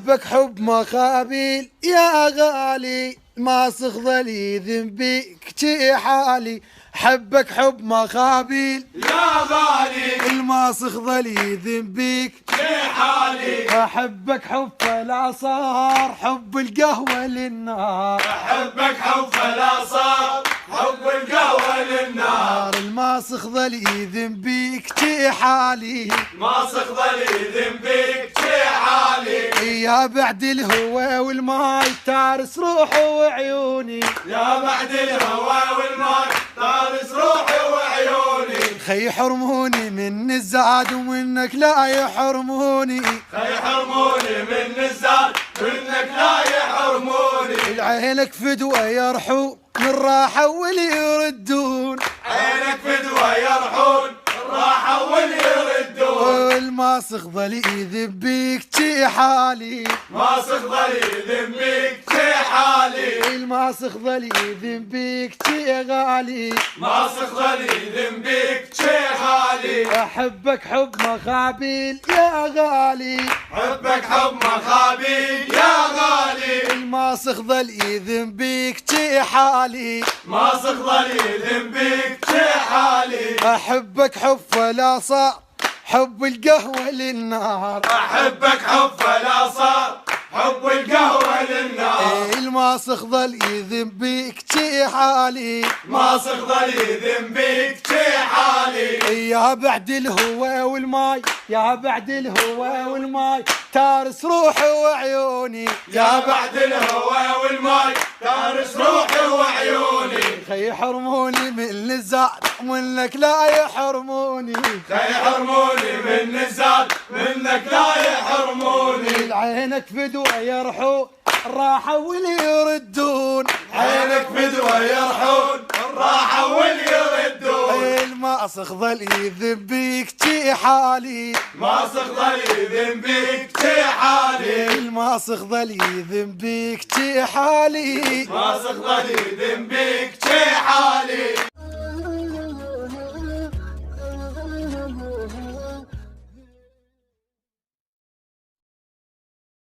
أحبك حب مخابيل يا غالي، ما صغضلي ذنبي كتي حالي. حبك حب مخابيل يا غالي، ما صغضلي ذنبيك كتي حالي. أحبك حب فلا صار حب القهوة للنار. أحبك حب فلا صار حب القهوة للنار. ما صغضلي ذنبيك كتي حالي، ما صغضلي ذنبيك كتي حالي. يا بعد الهوى والماي تارس روحي وعيوني. يا بعد الهوى والماي تارس روحي وعيوني. خي حرموني من الزاد ومنك لا يحرموني. خي حرموني من الزاد منك لا يحرموني. عينك فدوى يرحو من راحة واللي يردون. عينك فدوى يرحون الراحة واللي يردون. ما صغضلي ذنبيك تي حالي، ما صغضلي ذنبيك تي حالي. ما صغضلي ذنبيك تي غالي. ما صغضلي ذنبيك تي حالي. أحبك حب مخابيل يا غالي، حبك حب مخابيل يا غالي. ما صغضلي ذنبيك تي حالي. ما صغضلي ذنبيك تي حالي. أحبك حب فلا صار حب القهوة للنار. أحبك حب فلا صار حب القهوة للنار. ما صغضلي ذنبيك تي حالي. ما صغضلي ذنبيك تي حالي. يا بعد الهوى والماي، يا بعد الهوى والماي تارس روحي وعيوني. يا بعد الهوى والماي تارس روحي وعيوني. خي يحرموني من الزاد منك لا يحرموني. خي يحرموني من الزاد منك لا يحرموني. عينك فدوى يرحو الراحة واللي يردون. عينك فدوى يرحون الراحة واللي يردون. ما صغضلي ذنبيك تي حالي. ما صغضلي ذنبيك تي حالي. ما صغضلي ذنبيك تي حالي. ما صغضلي ذنبيك تي حالي.